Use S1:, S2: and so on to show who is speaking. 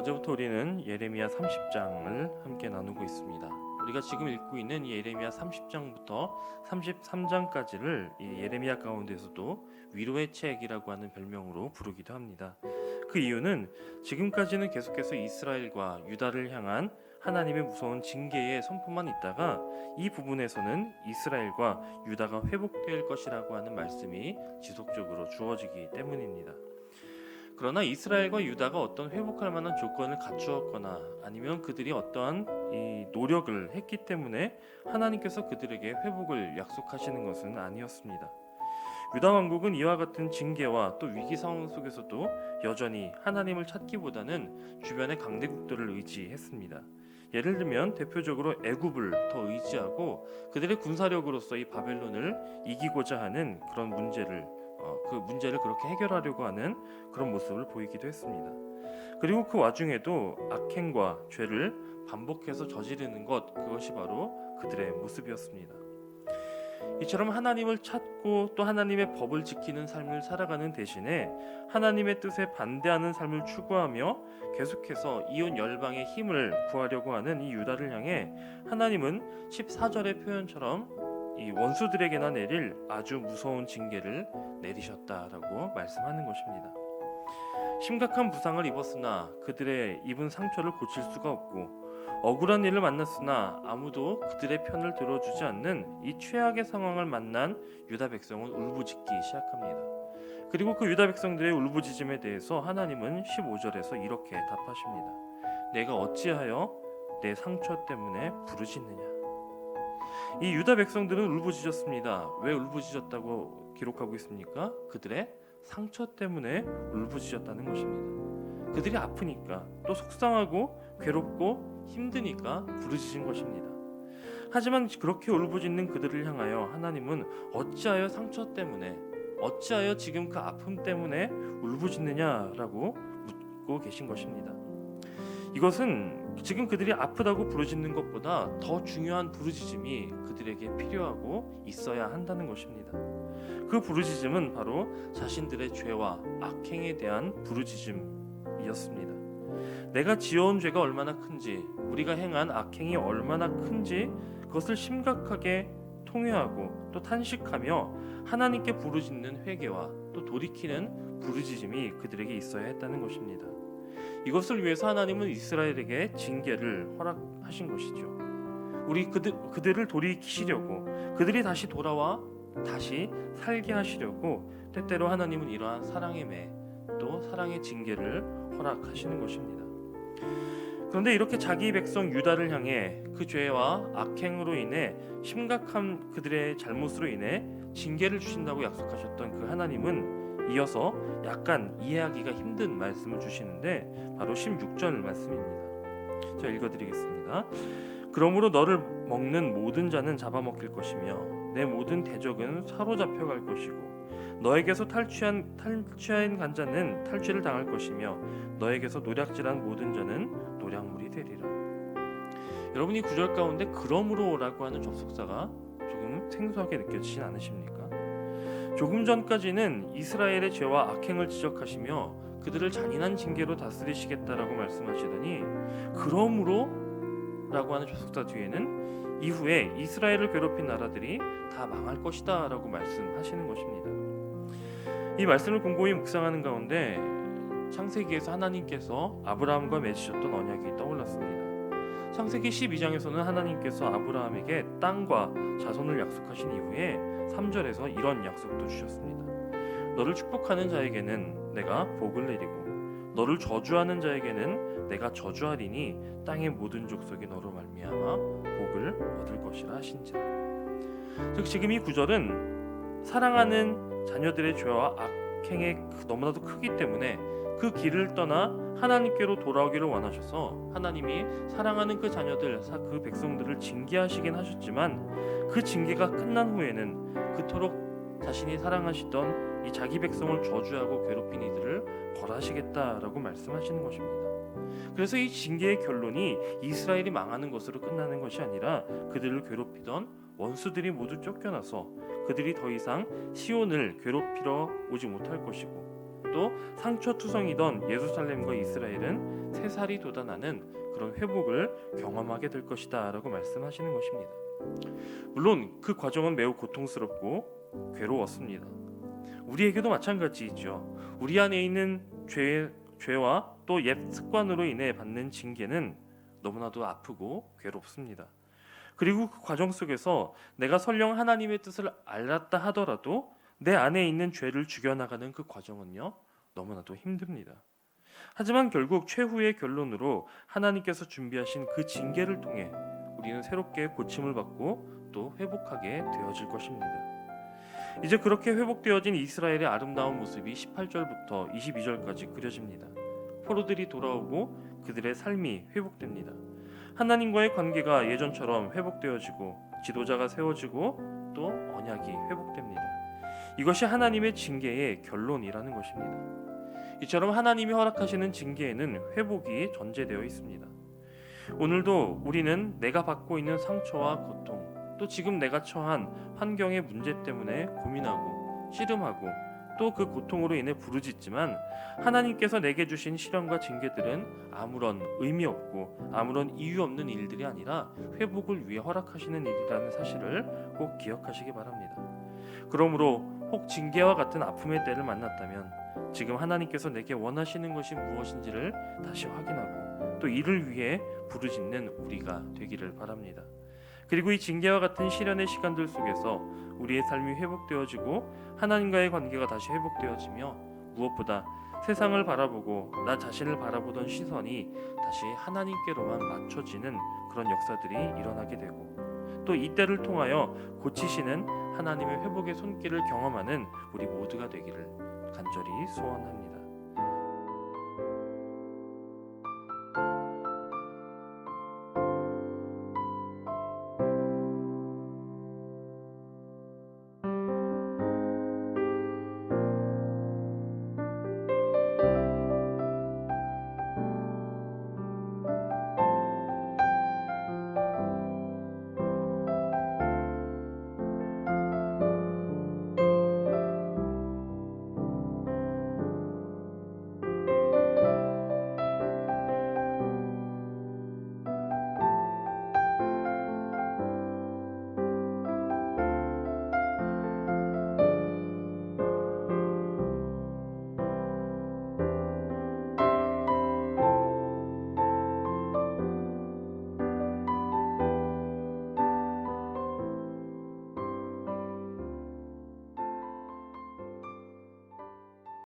S1: 어제부터 우리는 예레미야 30장을 함께 나누고 있습니다. 우리가 지금 읽고 있는 이 예레미야 30장부터 33장까지를 이 예레미야 가운데서도 위로의 책이라고 하는 별명으로 부르기도 합니다. 그 이유는 지금까지는 계속해서 이스라엘과 유다를 향한 하나님의 무서운 징계의 선포만 있다가 이 부분에서는 이스라엘과 유다가 회복될 것이라고 하는 말씀이 지속적으로 주어지기 때문입니다. 그러나 이스라엘과 유다가 어떤 회복할 만한 조건을 갖추었거나 아니면 그들이 어떠한 이 노력을 했기 때문에 하나님께서 그들에게 회복을 약속하시는 것은 아니었습니다. 유다 왕국은 이와 같은 징계와 또 위기 상황 속에서도 여전히 하나님을 찾기보다는 주변의 강대국들을 의지했습니다. 예를 들면 대표적으로 애굽을 더 의지하고 그들의 군사력으로서 이 바벨론을 이기고자 하는 그런 그 문제를 그렇게 해결하려고 하는 그런 모습을 보이기도 했습니다. 그리고 그 와중에도 악행과 죄를 반복해서 저지르는 그것이 바로 그들의 모습이었습니다. 이처럼 하나님을 찾고 또 하나님의 법을 지키는 삶을 살아가는 대신에 하나님의 뜻에 반대하는 삶을 추구하며 계속해서 이웃 열방의 힘을 구하려고 하는 이 유다를 향해 하나님은 14절의 표현처럼 이 원수들에게나 내릴 아주 무서운 징계를 내리셨다라고 말씀하는 것입니다. 심각한 부상을 입었으나 그들의 입은 상처를 고칠 수가 없고 억울한 일을 만났으나 아무도 그들의 편을 들어주지 않는 이 최악의 상황을 만난 유다 백성은 울부짖기 시작합니다. 그리고 그 유다 백성들의 울부짖음에 대해서 하나님은 15절에서 이렇게 답하십니다. 내가 어찌하여 내 상처 때문에 부르짖느냐. 이 유다 백성들은 울부짖었습니다. 왜 울부짖었다고 기록하고 있습니까? 그들의 상처 때문에 울부짖었다는 것입니다. 그들이 아프니까 또 속상하고 괴롭고 힘드니까 부르짖은 것입니다. 하지만 그렇게 울부짖는 그들을 향하여 하나님은 어찌하여 상처 때문에 어찌하여 지금 그 아픔 때문에 울부짖느냐라고 묻고 계신 것입니다. 이것은 지금 그들이 아프다고 부르짖는 것보다 더 중요한 부르짖음이 그들에게 필요하고 있어야 한다는 것입니다. 그 부르짖음은 바로 자신들의 죄와 악행에 대한 부르짖음이었습니다. 내가 지어온 죄가 얼마나 큰지, 우리가 행한 악행이 얼마나 큰지 그것을 심각하게 통회하고 또 탄식하며 하나님께 부르짖는 회개와 또 돌이키는 부르짖음이 그들에게 있어야 했다는 것입니다. 이것을 위해서 하나님은 이스라엘에게 징계를 허락하신 것이죠. 그들을 돌이키시려고, 그들이 다시 돌아와 다시 살게 하시려고 때때로 하나님은 이러한 사랑의 매, 또 사랑의 징계를 허락하시는 것입니다. 그런데 이렇게 자기 백성 유다를 향해 그 죄와 악행으로 인해 심각한 그들의 잘못으로 인해 징계를 주신다고 약속하셨던 그 하나님은 이어서 약간 이해하기가 힘든 말씀을 주시는데 바로 16절 말씀입니다. 제가 읽어드리겠습니다. 그러므로 너를 먹는 모든 자는 잡아먹힐 것이며 내 모든 대적은 사로잡혀 갈 것이고 너에게서 탈취한 간자는 탈취를 당할 것이며 너에게서 노략질한 모든 자는 노략물이 되리라. 여러분 이 구절 가운데 그러므로라고 하는 접속사가 조금 생소하게 느껴지진 않으십니까? 조금 전까지는 이스라엘의 죄와 악행을 지적하시며 그들을 잔인한 징계로 다스리시겠다라고 말씀하시더니 그러므로 라고 하는 접속사 뒤에는 이후에 이스라엘을 괴롭힌 나라들이 다 망할 것이다 라고 말씀하시는 것입니다. 이 말씀을 곰곰이 묵상하는 가운데 창세기에서 하나님께서 아브라함과 맺으셨던 언약이 떠올랐습니다. 창세기 12장에서는 하나님께서 아브라함에게 땅과 자손을 약속하신 이후에 3절에서 이런 약속도 주셨습니다. 너를 축복하는 자에게는 내가 복을 내리고 너를 저주하는 자에게는 내가 저주하리니 땅의 모든 족속이 너로 말미암아 복을 얻을 것이라 하신지라. 즉 지금 이 구절은 사랑하는 자녀들의 죄와 악행이 너무나도 크기 때문에 그 길을 떠나 하나님께로 돌아오기를 원하셔서 하나님이 사랑하는 그 자녀들, 그 백성들을 징계하시긴 하셨지만 그 징계가 끝난 후에는 그토록 자신이 사랑하시던 이 자기 백성을 저주하고 괴롭힌 이들을 벌하시겠다라고 말씀하시는 것입니다. 그래서 이 징계의 결론이 이스라엘이 망하는 것으로 끝나는 것이 아니라 그들을 괴롭히던 원수들이 모두 쫓겨나서 그들이 더 이상 시온을 괴롭히러 오지 못할 것이고 또 상처투성이던 예루살렘과 이스라엘은 새살이 돋아나는 그런 회복을 경험하게 될 것이다 라고 말씀하시는 것입니다. 물론 그 과정은 매우 고통스럽고 괴로웠습니다. 우리에게도 마찬가지이죠. 우리 안에 있는 죄와 또 옛 습관으로 인해 받는 징계는 너무나도 아프고 괴롭습니다. 그리고 그 과정 속에서 내가 설령 하나님의 뜻을 알았다 하더라도 내 안에 있는 죄를 죽여나가는 그 과정은요, 너무나도 힘듭니다. 하지만 결국 최후의 결론으로 하나님께서 준비하신 그 징계를 통해 우리는 새롭게 고침을 받고 또 회복하게 되어질 것입니다. 이제 그렇게 회복되어진 이스라엘의 아름다운 모습이 18절부터 22절까지 그려집니다. 포로들이 돌아오고 그들의 삶이 회복됩니다. 하나님과의 관계가 예전처럼 회복되어지고 지도자가 세워지고 또 언약이 회복됩니다. 이것이 하나님의 징계의 결론이라는 것입니다. 이처럼 하나님이 허락하시는 징계에는 회복이 전제되어 있습니다. 오늘도 우리는 내가 받고 있는 상처와 고통, 또 지금 내가 처한 환경의 문제 때문에 고민하고 씨름하고 또 그 고통으로 인해 부르짖지만 하나님께서 내게 주신 시련과 징계들은 아무런 의미 없고 아무런 이유 없는 일들이 아니라 회복을 위해 허락하시는 일이라는 사실을 꼭 기억하시기 바랍니다. 그러므로 혹 징계와 같은 아픔의 때를 만났다면 지금 하나님께서 내게 원하시는 것이 무엇인지를 다시 확인하고 또 이를 위해 부르짖는 우리가 되기를 바랍니다. 그리고 이 징계와 같은 시련의 시간들 속에서 우리의 삶이 회복되어지고 하나님과의 관계가 다시 회복되어지며 무엇보다 세상을 바라보고 나 자신을 바라보던 시선이 다시 하나님께로만 맞춰지는 그런 역사들이 일어나게 되고 또 이때를 통하여 고치시는 하나님의 회복의 손길을 경험하는 우리 모두가 되기를 간절히 소원합니다.